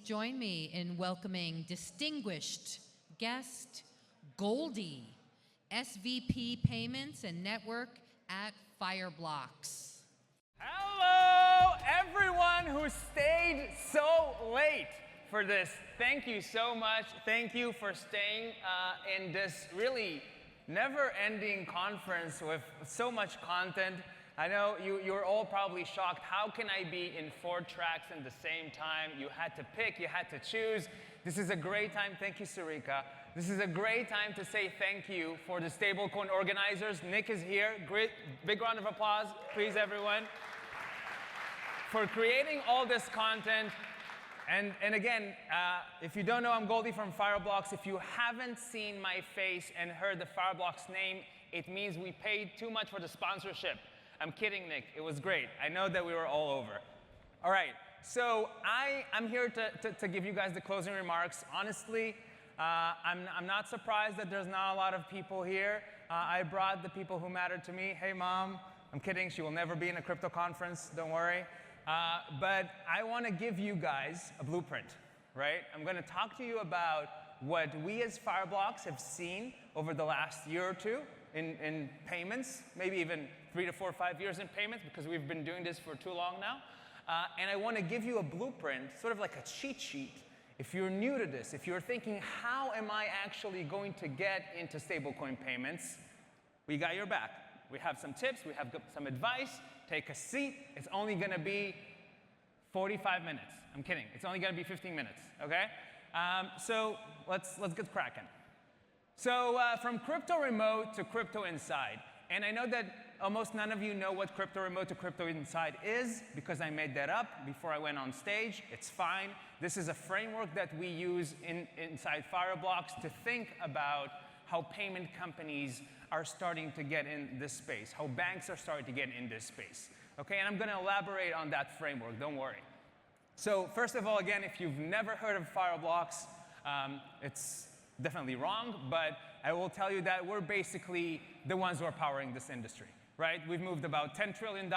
join me in welcoming distinguished guest Goldie, SVP Payments and Network at Fireblocks. Hello, everyone who stayed so late for this. Thank you so much. Thank you for staying in this really never-ending conference with so much content. I know you're all probably shocked. How can I be in 4 tracks at the same time? You had to pick, you had to choose. This is a great time. Thank you, Sarika. This is a great time to say thank you for the Stablecoin organizers. Nick is here. Great, big round of applause, please, everyone, for creating all this content. And again, if you don't know, I'm Goldie from Fireblocks. If you haven't seen my face and heard the Fireblocks name, it means we paid too much for the sponsorship. I'm kidding, Nick. It was great. I know that we were all over. All right, so I'm here to give you guys the closing remarks. Honestly, I'm not surprised that there's not a lot of people here. I brought the people who matter to me. Hey, Mom. I'm kidding. She will never be in a crypto conference. Don't worry. But I want to give you guys a blueprint, right? I'm going to talk to you about what we as Fireblocks have seen over the last year or two in payments, maybe even 3 to 4 or 5 years in payments, because we've been doing this for too long now. And I want to give you a blueprint, sort of like a cheat sheet. If you're new to this, if you're thinking, how am I actually going to get into stablecoin payments, we got your back. We have some tips, we have some advice. Take a seat. It's only going to be 45 minutes. I'm kidding. It's only going to be 15 minutes, OK? So let's get cracking. So from crypto remote to crypto inside. And I know that almost none of you know what crypto remote to crypto inside is, because I made that up before I went on stage. It's fine. This is a framework that we use inside Fireblocks to think about how payment companies are starting to get in this space, how banks are starting to get in this space. Okay, and I'm going to elaborate on that framework, don't worry. So first of all, again, if you've never heard of Fireblocks, it's definitely wrong, but I will tell you that we're basically the ones who are powering this industry, right? We've moved about $10 trillion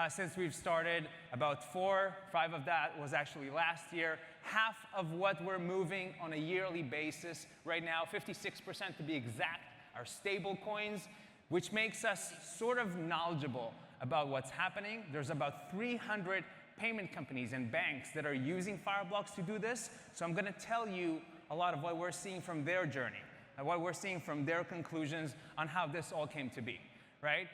since we've started. About 5 of that was actually last year. Half of what we're moving on a yearly basis right now, 56% to be exact, are stablecoins, which makes us sort of knowledgeable about what's happening. There's about 300 payment companies and banks that are using Fireblocks to do this. So I'm going to tell you a lot of what we're seeing from their journey, and what we're seeing from their conclusions on how this all came to be, right?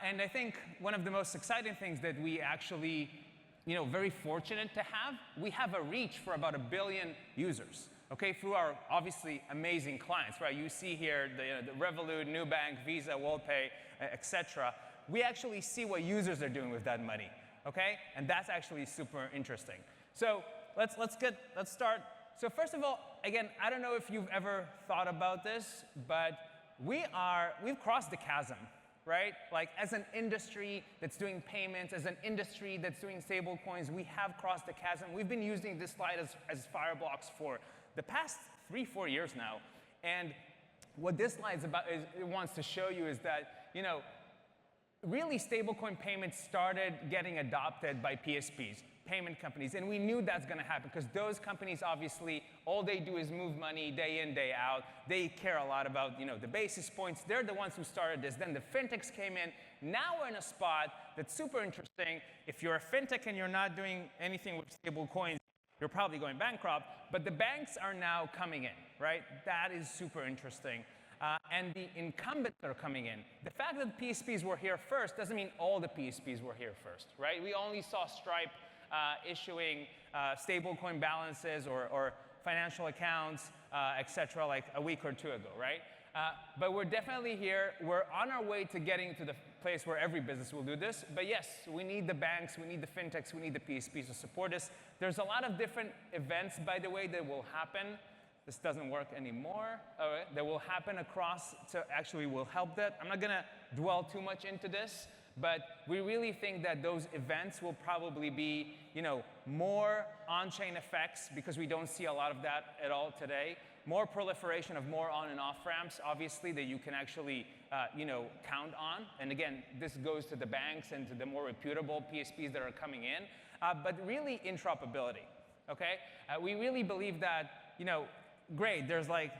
And I think one of the most exciting things that we actually, very fortunate to have, we have a reach for about 1 billion users, okay, through our obviously amazing clients, right? You see here the Revolut, Nubank, Visa, WorldPay, etc. We actually see what users are doing with that money, okay? And that's actually super interesting. So let's start. So first of all, again, I don't know if you've ever thought about this, but we've crossed the chasm, right? Like, as an industry that's doing payments, as an industry that's doing stablecoins, we have crossed the chasm. We've been using this slide as Fireblocks for the past 3-4 years now. And what this slide is about, it wants to show you is that, really stablecoin payments started getting adopted by PSPs, payment companies. And we knew that's going to happen, because those companies, obviously, all they do is move money day in, day out. They care a lot about the basis points. They're the ones who started this. Then the fintechs came in. Now we're in a spot that's super interesting. If you're a fintech and you're not doing anything with stablecoins, you're probably going bankrupt. But the banks are now coming in, right? That is super interesting. And the incumbents are coming in. The fact that PSPs were here first doesn't mean all the PSPs were here first, right? We only saw Stripe issuing stablecoin balances or financial accounts, etc., like a week or 2 ago, right? But we're definitely here. We're on our way to getting to the place where every business will do this. But yes, we need the banks, we need the fintechs, we need the PSPs to support us. There's a lot of different events, by the way, that will happen. This doesn't work anymore. That will happen across, so actually will help that. I'm not going to dwell too much into this, but we really think that those events will probably be, more on-chain effects, because we don't see a lot of that at all today. More proliferation of more on and off ramps, obviously, that you can actually, count on. And again, this goes to the banks and to the more reputable PSPs that are coming in. But really, interoperability. okay? We really believe that, great, there's like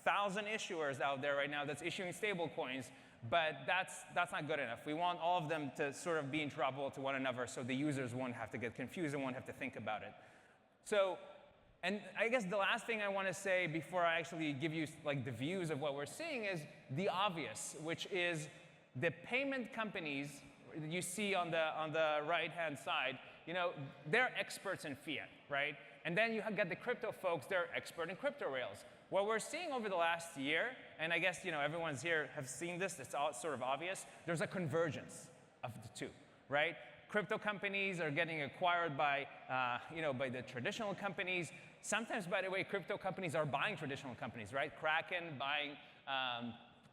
1,000 issuers out there right now that's issuing stablecoins, but that's not good enough. We want all of them to sort of be interoperable to one another so the users won't have to get confused and won't have to think about it. So, and I guess the last thing I want to say before I actually give you like the views of what we're seeing is the obvious, which is the payment companies you see on the right-hand side, they're experts in fiat, right? And then you got the crypto folks, they're expert in crypto rails. What we're seeing over the last year, and I guess everyone's here have seen this, it's all sort of obvious, there's a convergence of the two, right? Crypto companies are getting acquired by, by the traditional companies. Sometimes, by the way, crypto companies are buying traditional companies, right? Kraken buying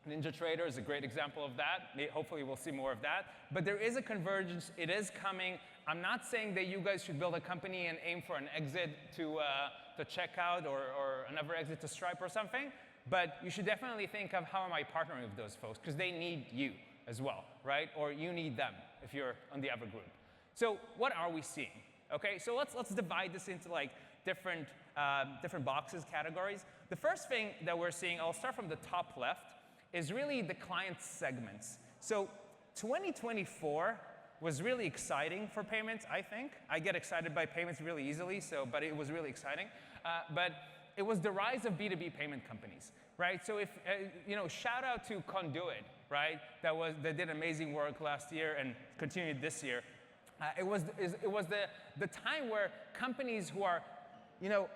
NinjaTrader is a great example of that. Hopefully, we'll see more of that. But there is a convergence. It is coming. I'm not saying that you guys should build a company and aim for an exit to Checkout or another exit to Stripe or something. But you should definitely think of how am I partnering with those folks, because they need you as well, right? Or you need them if you're on the other group. So what are we seeing? Okay, so let's divide this into like different boxes, categories. The first thing that we're seeing, I'll start from the top left, is really the client segments. So 2024 was really exciting for payments, I think. I get excited by payments really easily, but it was really exciting. But it was the rise of B2B payment companies, right? So if, shout out to Conduit, right? That did amazing work last year and continued this year. It was the time where companies who are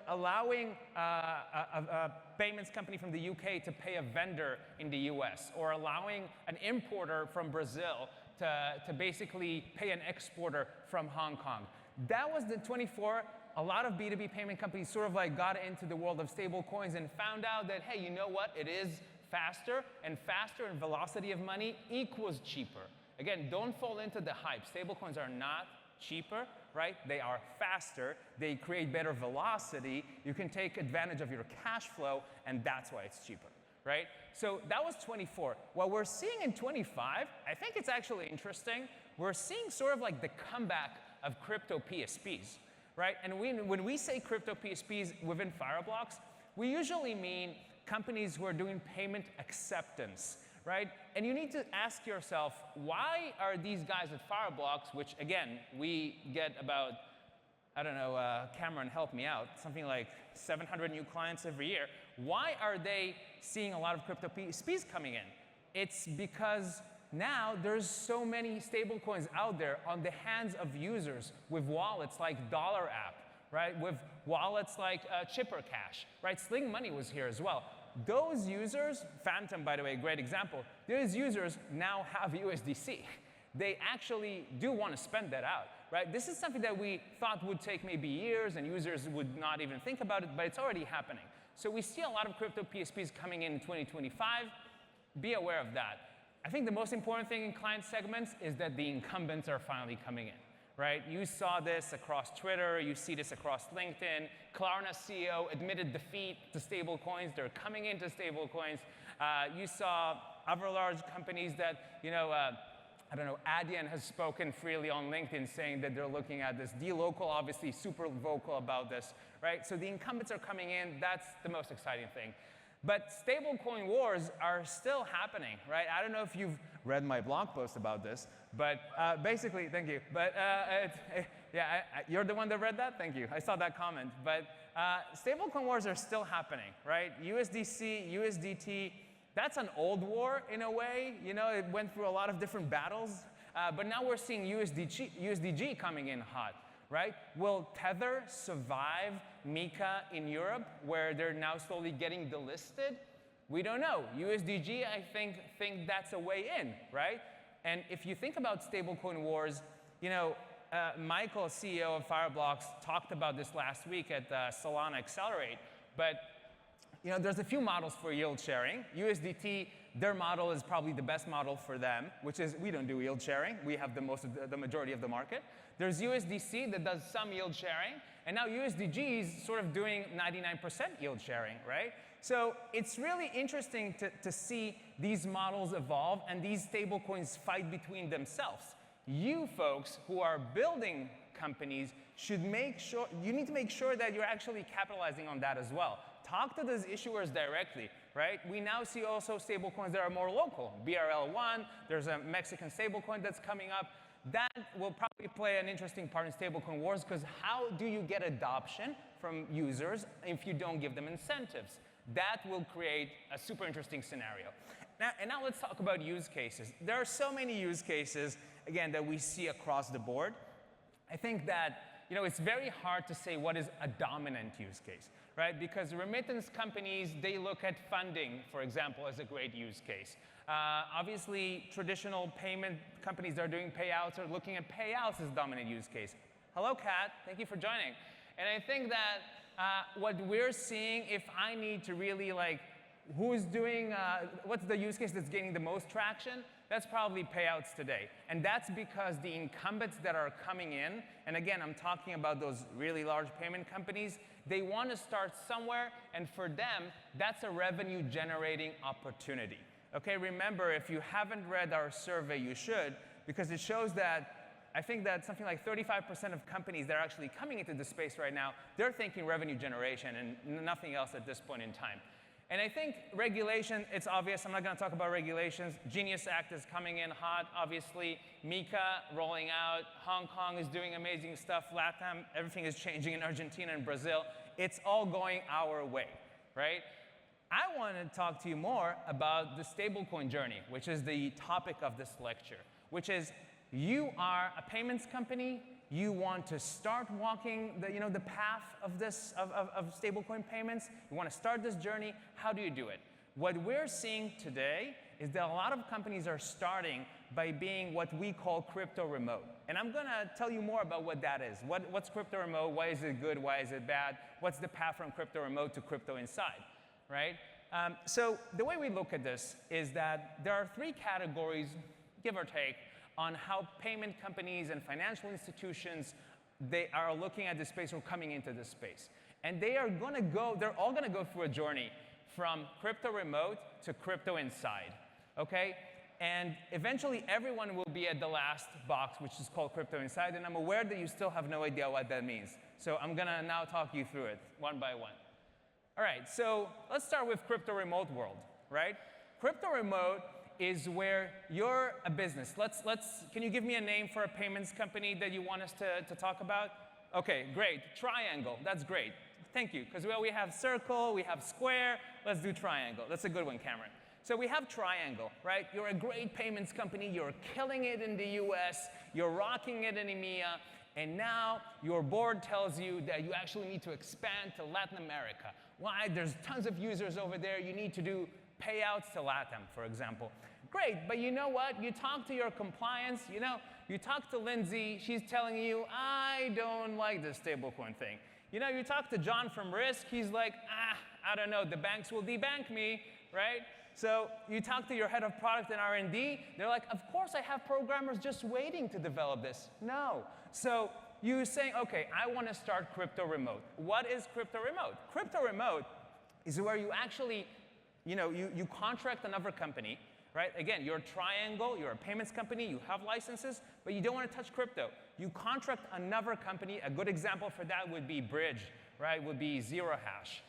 allowing a payments company from the UK to pay a vendor in the US, or allowing an importer from Brazil to basically pay an exporter from Hong Kong. That was the 24. A lot of B2B payment companies sort of like got into the world of stablecoins and found out that, hey, you know what? It is faster, and velocity of money equals cheaper. Again, don't fall into the hype. Stablecoins are not cheaper, right? They are faster. They create better velocity. You can take advantage of your cash flow, and that's why it's cheaper, right? So that was 24. What we're seeing in 25, I think it's actually interesting. We're seeing sort of like the comeback of crypto PSPs, right? And when we say crypto PSPs within Fireblocks, we usually mean companies who are doing payment acceptance, right? And you need to ask yourself, why are these guys at Fireblocks, which again, we get about, I don't know, Cameron, help me out, something like 700 new clients every year. Why are they seeing a lot of crypto PSPs coming in? It's because now there's so many stablecoins out there on the hands of users with wallets like Dollar App, right? With wallets like Chipper Cash, right? Sling Money was here as well. Those users, Phantom, by the way, great example, those users now have USDC. They actually do want to spend that out, right? This is something that we thought would take maybe years and users would not even think about it, but it's already happening. So we see a lot of crypto PSPs coming in 2025. Be aware of that. I think the most important thing in client segments is that the incumbents are finally coming in, right? You saw this across Twitter. You see this across LinkedIn. Klarna CEO admitted defeat to stablecoins. They're coming into stablecoins. You saw other large companies that, I don't know, Adyen has spoken freely on LinkedIn saying that they're looking at this. dLocal, obviously, super vocal about this, right? So the incumbents are coming in. That's the most exciting thing. But stablecoin wars are still happening, right? I don't know if you've read my blog post about this, but basically, thank you. But you're the one that read that? Thank you. I saw that comment. But stablecoin wars are still happening, right? USDC, USDT, that's an old war in a way. It went through a lot of different battles. But now we're seeing USDG coming in hot, right? Will Tether survive Mika in Europe, where they're now slowly getting delisted? We don't know. USDG, I think that's a way in, right? And if you think about stablecoin wars, Michael, CEO of Fireblocks, talked about this last week at Solana Accelerate. But there's a few models for yield sharing. USDT, their model is probably the best model for them, which is we don't do yield sharing. We have the majority of the market. There's USDC that does some yield sharing. And now USDG is sort of doing 99% yield sharing, right? So it's really interesting to see these models evolve and these stablecoins fight between themselves. You folks who are building companies should make sure, you need to make sure that you're actually capitalizing on that as well. Talk to those issuers directly, right? We now see also stablecoins that are more local. BRL1, there's a Mexican stablecoin that's coming up. That will probably play an interesting part in stablecoin wars, because how do you get adoption from users if you don't give them incentives? That will create a super interesting scenario. Now let's talk about use cases. There are so many use cases, again, that we see across the board. I think that it's very hard to say what is a dominant use case, right? Because remittance companies, they look at funding, for example, as a great use case. Obviously, traditional payment companies that are doing payouts are looking at payouts as a dominant use case. Hello, Kat. Thank you for joining. And I think that what we're seeing, if I need to really who's doing, what's the use case that's gaining the most traction? That's probably payouts today. And that's because the incumbents that are coming in, and again, I'm talking about those really large payment companies, they want to start somewhere, and for them, that's a revenue generating opportunity. Okay, remember, if you haven't read our survey, you should, because it shows that I think that something like 35% of companies that are actually coming into the space right now, they're thinking revenue generation and nothing else at this point in time. And I think regulation, it's obvious. I'm not going to talk about regulations. Genius Act is coming in hot, obviously. MiCA rolling out. Hong Kong is doing amazing stuff. LATAM, everything is changing in Argentina and Brazil. It's all going our way, right? I want to talk to you more about the stablecoin journey, which is the topic of this lecture, which is you are a payments company. You want to start walking the path of stablecoin payments. You want to start this journey. How do you do it? What we're seeing today is that a lot of companies are starting by being what we call crypto remote. And I'm going to tell you more about what that is. What's crypto remote? Why is it good? Why is it bad? What's the path from crypto remote to crypto inside, right? So the way we look at this is that there are three categories, give or take, on how payment companies and financial institutions, they are looking at this space or coming into this space. And they're all going to go through a journey from crypto remote to crypto inside, okay? And eventually everyone will be at the last box, which is called crypto inside, and I'm aware that you still have no idea what that means. So I'm going to now talk you through it one by one. All right, so let's start with crypto remote world, right? Crypto remote is where you're a business. Can you give me a name for a payments company that you want us to talk about? Okay, great. Triangle, that's great. Thank you, because we have circle, we have square. Let's do triangle. That's a good one, Cameron. So we have Triangle, right? You're a great payments company. You're killing it in the US. You're rocking it in EMEA. And now your board tells you that you actually need to expand to Latin America. Why? There's tons of users over there. You need to do payouts to LATAM, for example. Great, but you know what? You talk to your compliance, you talk to Lindsay, she's telling you, I don't like this stablecoin thing. You talk to John from Risk, he's like, I don't know, the banks will debank me, right? So you talk to your head of product and R&D, they're like, of course I have programmers just waiting to develop this. No. So you're saying, okay, I want to start crypto remote. What is crypto remote? Crypto remote is where you actually you contract another company, right? Again, you're Triangle, you're a payments company, you have licenses, but you don't want to touch crypto. You contract another company. A good example for that would be Bridge, right? Would be Zero Hash.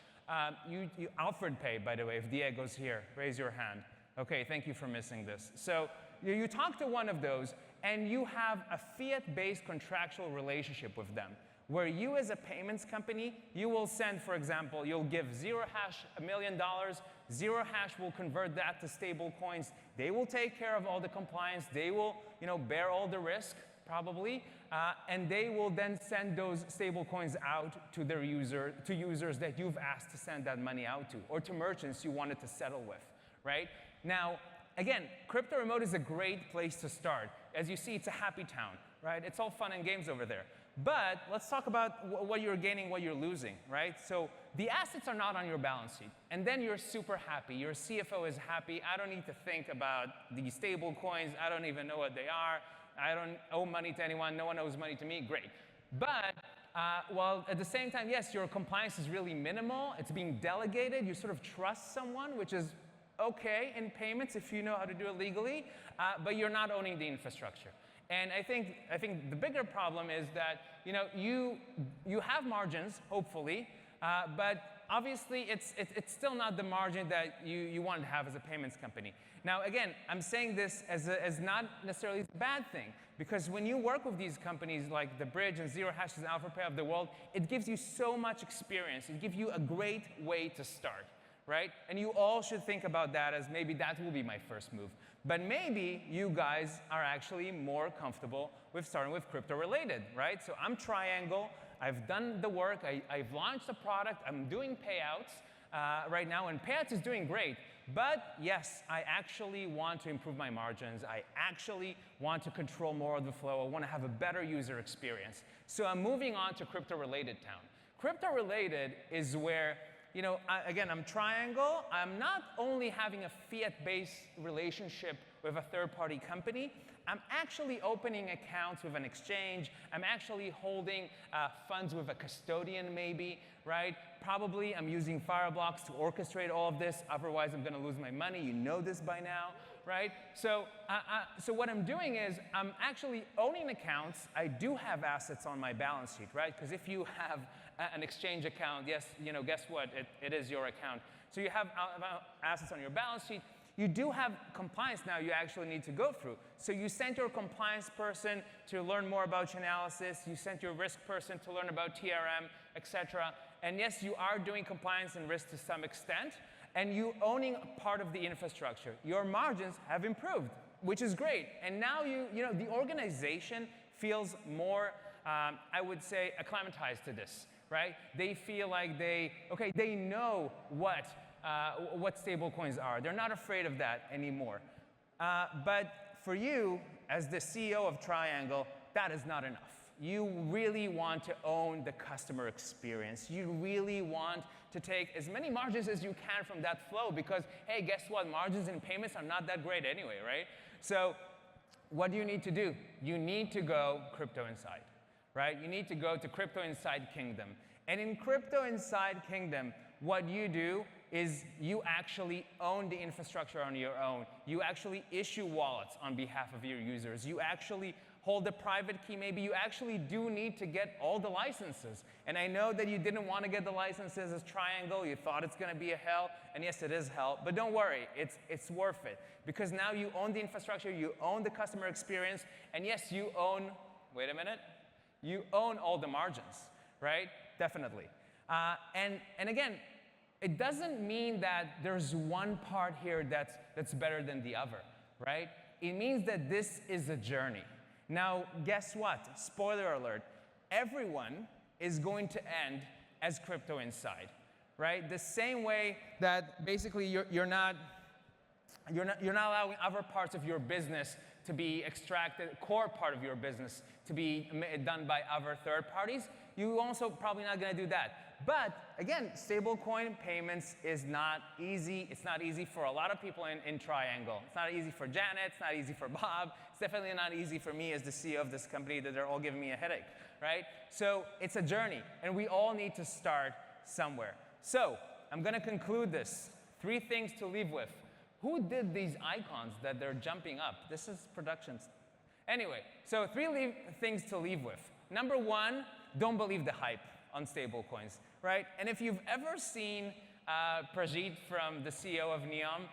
Alfred Pay, by the way, if Diego's here, raise your hand. Okay, thank you for missing this. So you talk to one of those, and you have a fiat-based contractual relationship with them, where you as a payments company, you will send, for example, you'll give Zero Hash $1 million. Zero Hash will convert that to stable coins. They will take care of all the compliance. They will bear all the risk, probably. And they will then send those stable coins out to their users that you've asked to send that money out to, or to merchants you wanted to settle with, right? Now, again, crypto remote is a great place to start. As you see, it's a happy town, right? It's all fun and games over there. But let's talk about what you're gaining, what you're losing, right? So the assets are not on your balance sheet. And then you're super happy. Your CFO is happy. I don't need to think about the stable coins. I don't even know what they are. I don't owe money to anyone. No one owes money to me. Great. But while at the same time, yes, your compliance is really minimal. It's being delegated. You sort of trust someone, which is okay in payments if you know how to do it legally. But you're not owning the infrastructure. And I think the bigger problem is that you have margins, hopefully, but obviously it's still not the margin that you want to have as a payments company. Now again, I'm saying this as not necessarily a bad thing, because when you work with these companies like the Bridge and Zero Hashes and AlphaPay of the world, it gives you so much experience. It gives you a great way to start, right? And you all should think about that as maybe that will be my first move. But maybe you guys are actually more comfortable with starting with crypto-related, right? So I'm Triangle. I've done the work. I've launched a product. I'm doing payouts right now, and payouts is doing great. But yes, I actually want to improve my margins. I actually want to control more of the flow. I want to have a better user experience. So I'm moving on to crypto-related town. Crypto-related is where, again, I'm Triangle. I'm not only having a fiat-based relationship with a third-party company, I'm actually opening accounts with an exchange. I'm actually holding funds with a custodian maybe, right? Probably I'm using Fireblocks to orchestrate all of this. Otherwise, I'm going to lose my money. You know this by now, right? So what I'm doing is I'm actually owning accounts. I do have assets on my balance sheet, right? Because if you have an exchange account, yes, guess what? It is your account. So you have assets on your balance sheet. You do have compliance now you actually need to go through. So you sent your compliance person to learn more about Chainalysis. You sent your risk person to learn about TRM, etc. And yes, you are doing compliance and risk to some extent, and you owning part of the infrastructure. Your margins have improved, which is great. And now the organization feels more, I would say, acclimatized to this, right? They feel like they know what stablecoins are. They're not afraid of that anymore. But for you, as the CEO of Triangle, that is not enough. You really want to own the customer experience. You really want to take as many margins as you can from that flow because, hey, guess what? Margins in payments are not that great anyway, right? So what do you need to do? You need to go crypto inside, right? You need to go to crypto inside kingdom. And in crypto inside kingdom, what you do is you actually own the infrastructure on your own. You actually issue wallets on behalf of your users. You actually hold the private key. Maybe you actually do need to get all the licenses. And I know that you didn't want to get the licenses as Triangle. You thought it's going to be a hell. And yes, it is hell. But don't worry. It's worth it. Because now you own the infrastructure. You own the customer experience. And yes, you own, wait a minute, you own all the margins, right? Definitely. And again, it doesn't mean that there's one part here that's better than the other, right? It means that this is a journey. Now, guess what? Spoiler alert. Everyone is going to end as crypto inside, right? The same way that basically you're not allowing other parts of your business to be extracted, core part of your business to be done by other third parties. You also probably not going to do that. But again, stablecoin payments is not easy. It's not easy for a lot of people in Triangle. It's not easy for Janet. It's not easy for Bob. It's definitely not easy for me as the CEO of this company that they're all giving me a headache, right? So it's a journey, and we all need to start somewhere. So I'm going to conclude this. 3 things to leave with. Who did these icons that they're jumping up? This is productions. Anyway, so 3 things to leave with. Number 1, don't believe the hype on stablecoins, right? And if you've ever seen Prajit from the CEO of Neom,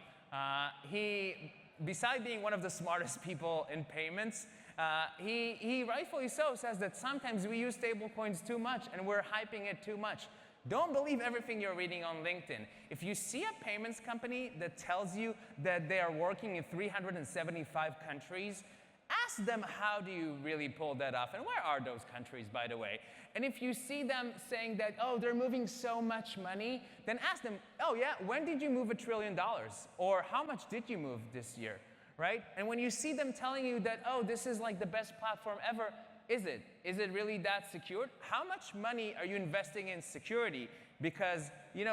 he, besides being one of the smartest people in payments, he rightfully so says that sometimes we use stablecoins too much and we're hyping it too much. Don't believe everything you're reading on LinkedIn. If you see a payments company that tells you that they are working in 375 countries, ask them how do you really pull that off, and where are those countries, by the way? And if you see them saying that, oh, they're moving so much money, then ask them, oh yeah, when did you move $1 trillion? Or how much did you move this year, right? And when you see them telling you that, oh, this is like the best platform ever, is it? Is it really that secured? How much money are you investing in security? Because we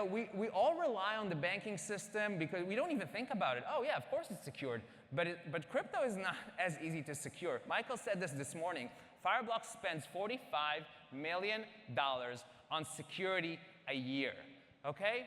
all rely on the banking system because we don't even think about it. Oh yeah, of course it's secured. But crypto is not as easy to secure. Michael said this morning. Fireblocks spends $45 million on security a year, okay?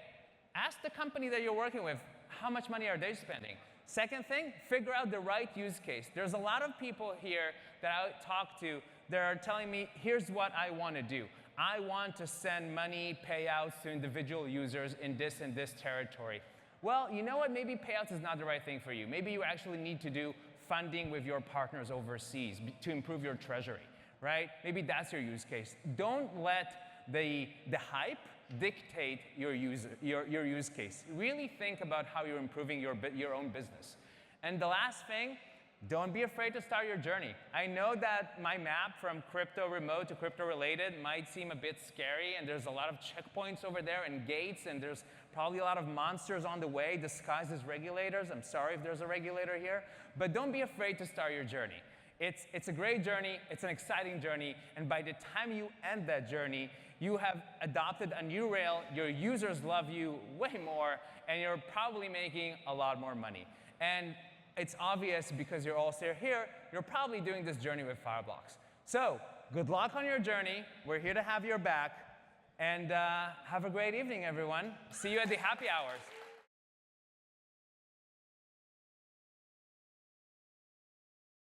Ask the company that you're working with, how much money are they spending? Second thing, figure out the right use case. There's a lot of people here that I talk to that are telling me, here's what I want to do. I want to send money payouts to individual users in this and this territory. Well, you know what? Maybe payouts is not the right thing for you. Maybe you actually need to do funding with your partners overseas to improve your treasury, right? Maybe that's your use case. Don't let the hype dictate your use case. Really think about how you're improving your own business. And the last thing, don't be afraid to start your journey. I know that my map from crypto remote to crypto related might seem a bit scary, and there's a lot of checkpoints over there and gates, and there's probably a lot of monsters on the way disguised as regulators. I'm sorry if there's a regulator here, but don't be afraid to start your journey. It's a great journey, it's an exciting journey, and by the time you end that journey, you have adopted a new rail, your users love you way more, and you're probably making a lot more money. And it's obvious because you're all still here, you're probably doing this journey with Fireblocks. So, good luck on your journey. We're here to have your back. And have a great evening, everyone. See you at the happy hours.